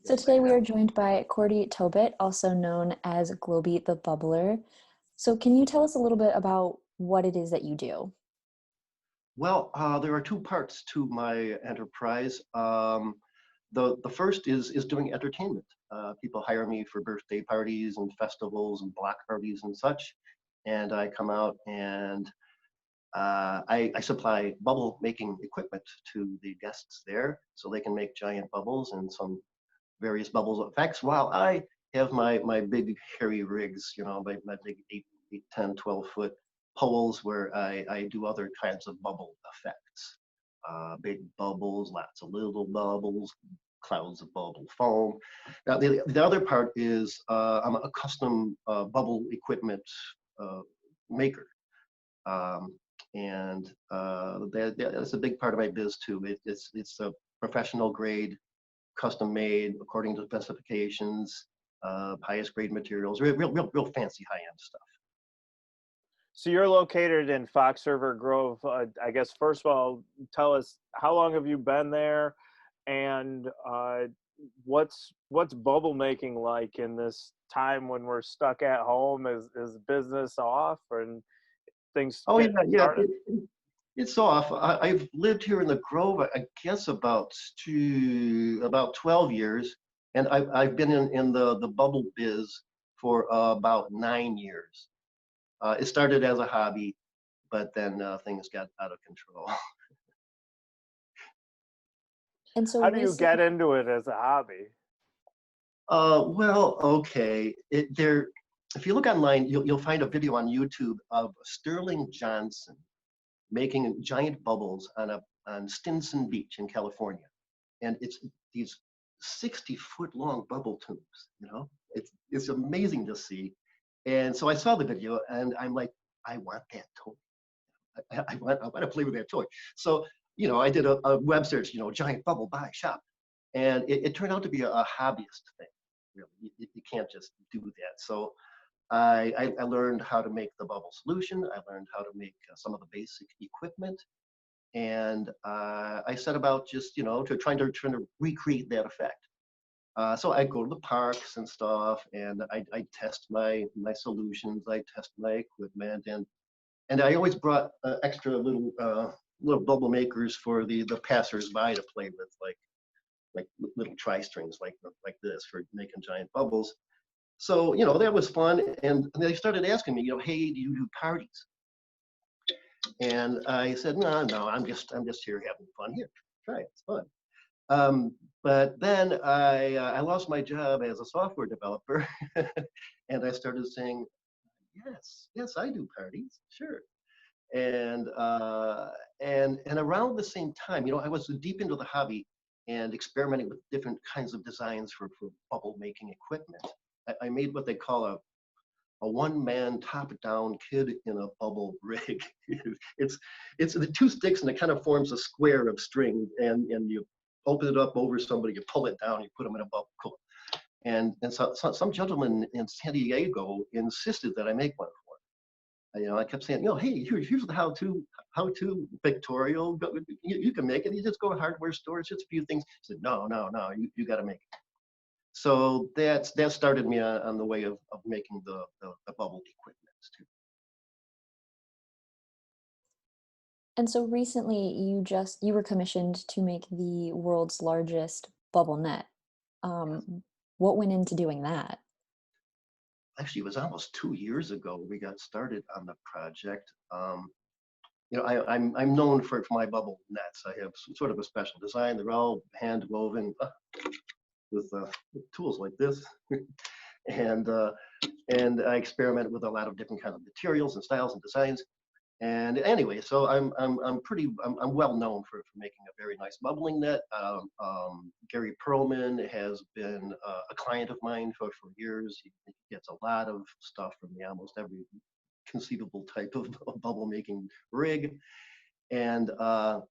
So Yes, I today we have. are joined by Gordy Tobutt, also known as Globy the Bubbler. So can you tell us a little bit about what it is that you do? Well, there are two parts to my enterprise. The first is doing entertainment. People hire me for birthday parties and festivals and block parties and such, and I come out and I supply bubble making equipment to the guests there, so they can make giant bubbles and some various bubbles effects. While I have my big hairy rigs, my big 8, 10, 12 foot poles where I do other kinds of bubble effects. Big bubbles, lots of little bubbles, clouds of bubble foam. Now, the other part is I'm a custom bubble equipment uh, maker. Um, and that's a big part of my biz too. It's a professional grade, custom made according to specifications, highest grade materials, real fancy high end stuff. So you're located in Fox River Grove. I guess first of all, tell us how long have you been there, and what's bubble making like in this time when we're stuck at home? Is business off and things Oh yeah, getting yeah. started? It's off. I've lived here in the Grove, I guess about 12 years, and I've been in the bubble biz for about 9 years. It started as a hobby, but then things got out of control. And so How do you get recently, into it as a hobby? Well, okay. If you look online, you'll find a video on YouTube of Sterling Johnson making giant bubbles on Stinson Beach in California, and it's these 60-foot long bubble tubes. It's amazing to see. And so I saw the video, and I'm like, I want that toy. I want to play with that toy. So I did a web search, giant bubble buy shop, and it turned out to be a hobbyist thing. Really, you can't just do that. So I learned how to make the bubble solution. I learned how to make some of the basic equipment, and I set about just trying to recreate that effect. So I go to the parks and stuff, and I test my solutions. I test my equipment, and I always brought extra little bubble makers for the passersby to play with, like little tri strings like this for making giant bubbles. So that was fun, and they started asking me, hey, do you do parties? And I said, no, no, I'm just here having fun. Here, try it, it's fun. But then I lost my job as a software developer, and I started saying, yes, yes, I do parties, sure. And and around the same time, I was deep into the hobby and experimenting with different kinds of designs for bubble making equipment. I made what they call a one-man top-down kid in a bubble rig. it's it's the two sticks, and it kind of forms a square of string, and you open it up over somebody, you pull it down, you put them in a bubble. Cool. And so some gentleman in San Diego insisted that I make one for him. I kept saying, hey, here's the how-to pictorial. You can make it. You just go to hardware stores, just a few things. He said, no, no, no, you got to make it. So that started me on the way of making the bubble equipment too. and so recently you were commissioned to make the world's largest bubble net. Yes. What went into doing that? Actually, it was almost 2 years ago we got started on the project. I'm known for my bubble nets. I have sort of a special design. They're all hand woven with tools like this, and and I experiment with a lot of different kinds of materials and styles and designs. And anyway, so I'm well known for making a very nice bubbling net. Gary Perlman has been a client of mine for years. He gets a lot of stuff from me, almost every conceivable type of bubble making rig. And like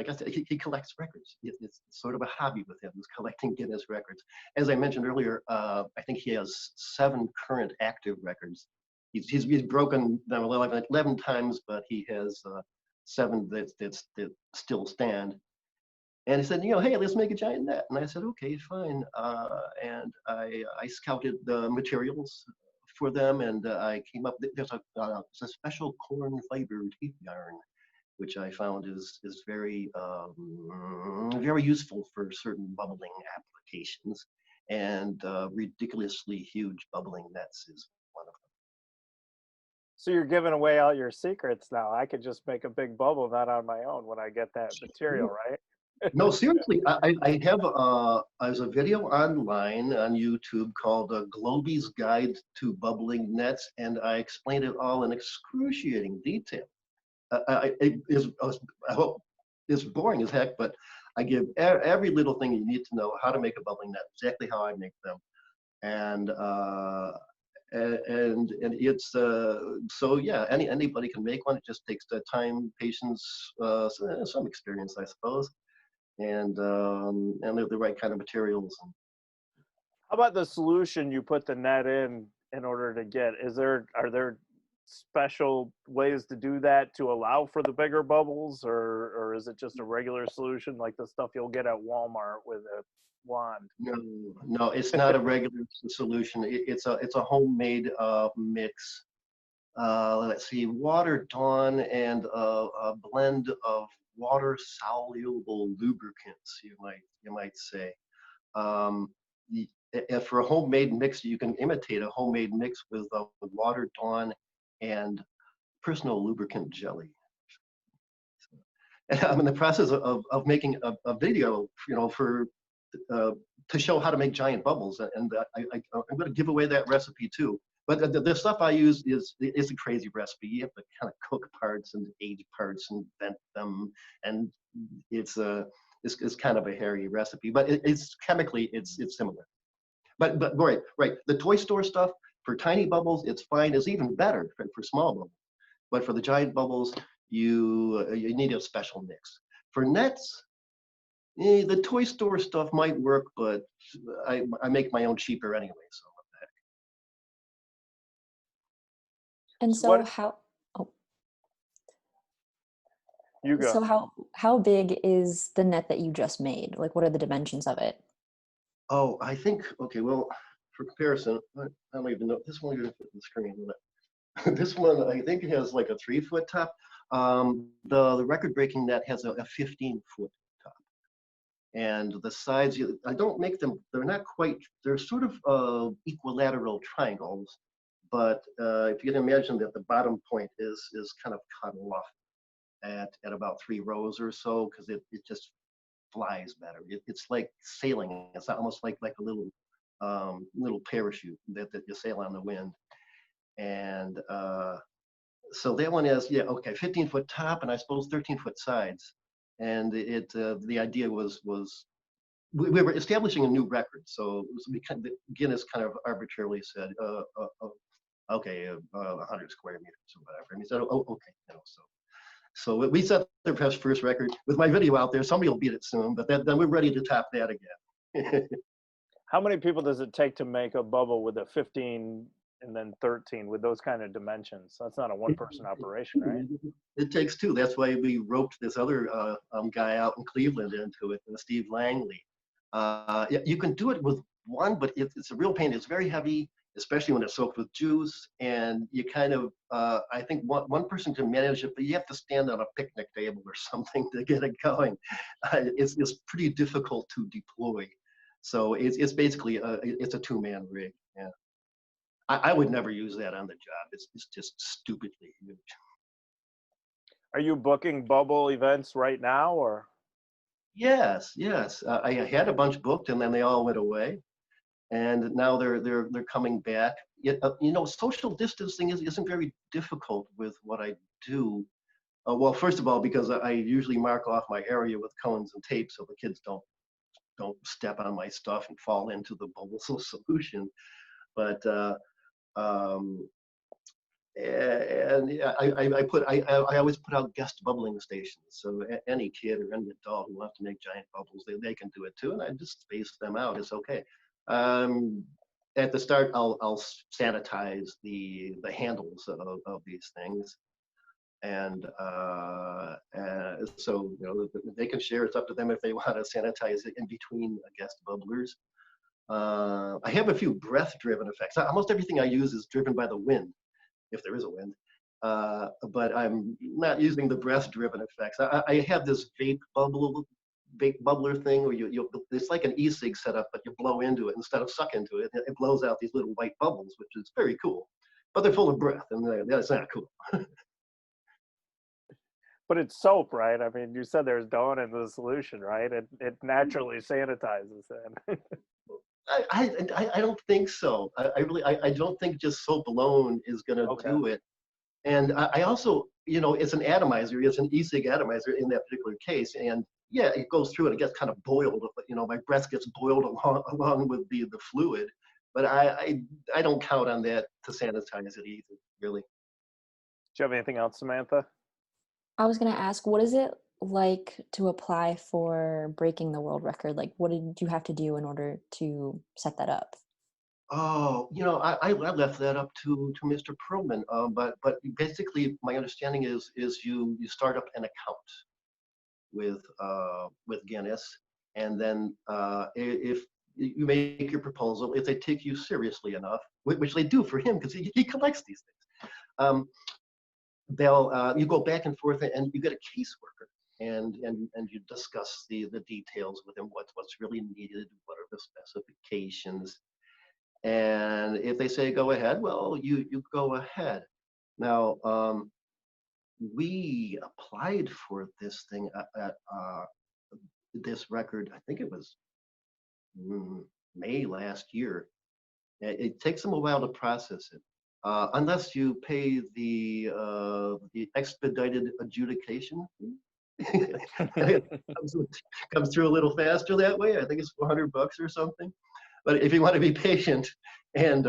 I said, he collects records. It's sort of a hobby with him, is collecting Guinness records. As I mentioned earlier, I think he has 7 current active records. He's broken them 11 times, but he has 7 that still stand. And he said, hey, let's make a giant net. And I said, okay, fine. And I scouted the materials for them, and I came up. There's a special corn fiber tape yarn, which I found is very very useful for certain bubbling applications, and ridiculously huge bubbling nets is one of them. So you're giving away all your secrets now. I could just make a big bubble net on my own when I get that material, right? No, seriously, I have there's a video online on YouTube called Globy's Guide to Bubbling Nets, and I explained it all in excruciating detail. I hope it's boring as heck, but I give every little thing you need to know how to make a bubbling net, exactly how I make them, and it's so yeah, anybody can make one. It just takes the time, patience, some experience, I suppose, and the right kind of materials. How about the solution you put the net in order to get? Are there special ways to do that to allow for the bigger bubbles, or is it just a regular solution like the stuff you'll get at Walmart with a wand? No, it's not a regular solution. It's a homemade mix. Let's see, water, Dawn, and a blend of water soluble lubricants. You might say. Um, for a homemade mix, you can imitate a homemade mix with water, Dawn, and personal lubricant jelly. And I'm in the process of making a video, for to show how to make giant bubbles, and I'm going to give away that recipe too. But the stuff I use is a crazy recipe. You have to kind of cook parts and age parts and vent them, and it's kind of a hairy recipe. But it's chemically it's similar. But right. The toy store stuff for tiny bubbles, it's fine. It's even better for small bubbles. But for the giant bubbles, you need a special mix. For nets, the toy store stuff might work, but I make my own cheaper anyway. So what the heck. And So so what how oh, you go? so how big is the net that you just made? Like, what are the dimensions of it? Oh, I think, okay, well, for comparison, I don't even know, this one, fit the screen. This one, I think it has like a 3-foot top. The record-breaking net has a 15-foot top. And the sides, I don't make them, they're not quite, they're sort of equilateral triangles. But if you can imagine that the bottom point is kind of cut off at about 3 rows or so, because it just flies better. It's like sailing. It's almost like a little parachute that you sail on the wind. And so that one is, yeah, okay, 15-foot top, and I suppose 13-foot sides. And the idea was we were establishing a new record. So Guinness kind of arbitrarily said, okay, 100 square meters or whatever. And he said, oh, okay, so we set the first record with my video out there. Somebody will beat it soon, but then we're ready to top that again. How many people does it take to make a bubble with a 15 and then 13 with those kind of dimensions? That's not a one-person operation, right? It takes two. That's why we roped this other guy out in Cleveland into it, Steve Langley. You can do it with one, but it's a real pain. It's very heavy, especially when it's soaked with juice. And you kind of, I think one person can manage it, but you have to stand on a picnic table or something to get it going. It's pretty difficult to deploy. So it's basically, it's a 2-man rig, yeah. I would never use that on the job. It's just stupidly huge. Are you booking bubble events right now, or? Yes. I had a bunch booked, and then they all went away. And now they're coming back. Social distancing isn't very difficult with what I do. Well, first of all, because I usually mark off my area with cones and tape so the kids don't step on my stuff and fall into the bubble solution. But and I always put out guest bubbling stations. So any kid or any adult who wants to make giant bubbles, they can do it too. And I just space them out. It's okay. At the start, I'll sanitize the handles of these things, And so, you know, they can share. It's up to them if they want to sanitize it in between guest bubblers. I have a few breath-driven effects. Almost everything I use is driven by the wind, if there is a wind. But I'm not using the breath-driven effects. I have this vape bubbler thing where it's like an e-cig setup, but you blow into it instead of suck into it. It blows out these little white bubbles, which is very cool. But they're full of breath, and that's not cool. But it's soap, right? I mean, you said there's Dawn in the solution, right? It naturally sanitizes then. I don't think so. I don't think just soap alone is going to Okay. do it. And I also, you know, it's an atomizer. It's an e-cig atomizer in that particular case. And yeah, it goes through and it gets kind of boiled. You know, my breath gets boiled along with the fluid. But I don't count on that to sanitize it either, really. Do you have anything else, Samantha? I was going to ask, what is it like to apply for breaking the world record? Like, what did you have to do in order to set that up? Oh, you know, I left that up to Mr. Perlman. But basically, my understanding is you start up an account with Guinness, and then if you make your proposal, if they take you seriously enough, which they do for him because he collects these things, they'll you go back and forth and you get a caseworker. And you discuss the details with him, what's really needed, what are the specifications. And if they say go ahead, well, you go ahead. Now, we applied for this thing at this record, I think it was May last year. It takes them a while to process it, unless you pay the expedited adjudication fee. It comes through a little faster that way. I think it's $400 or something. But if you want to be patient and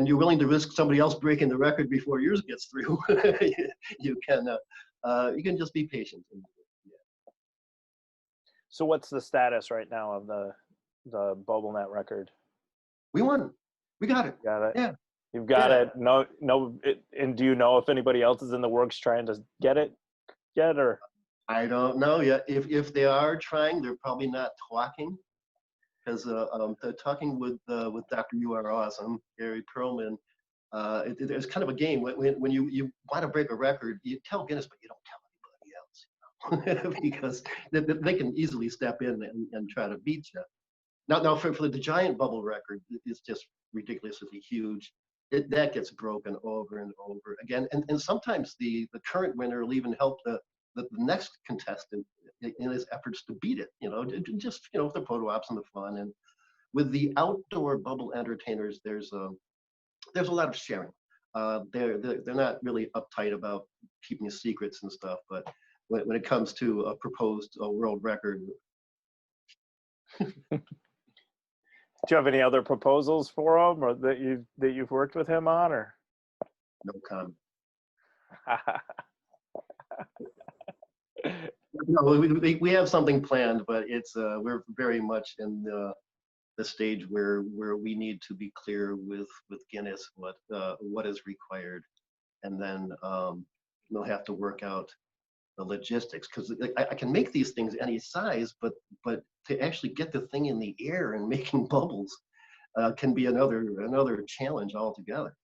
you're willing to risk somebody else breaking the record before yours gets through, you can just be patient. Yeah. So what's the status right now of the BubbleNet record? We won. We got it. Got it. Yeah. You've got Yeah. it. No. And do you know if anybody else is in the works trying to get it yet, or? I don't know yet. If they are trying, they're probably not talking, because they're talking with Dr. You Are Awesome, Gary Perlman. There's kind of a game when you want to break a record, you tell Guinness, but you don't tell anybody else, you know? Because they can easily step in and try to beat you. Now for the giant bubble record, it's just ridiculously huge. That gets broken over and over again, and sometimes the current winner will even help the next contestant in his efforts to beat it. You know, just with the photo ops and the fun. And with the outdoor bubble entertainers, there's a lot of sharing. They're not really uptight about keeping secrets and stuff, but when it comes to a proposed world record. Do you have any other proposals for him, or that you've worked with him on, or? No comment. No, we have something planned, but it's we're very much in the stage where we need to be clear with Guinness what is required, and then we'll have to work out the logistics, because I can make these things any size, but to actually get the thing in the air and making bubbles can be another challenge altogether.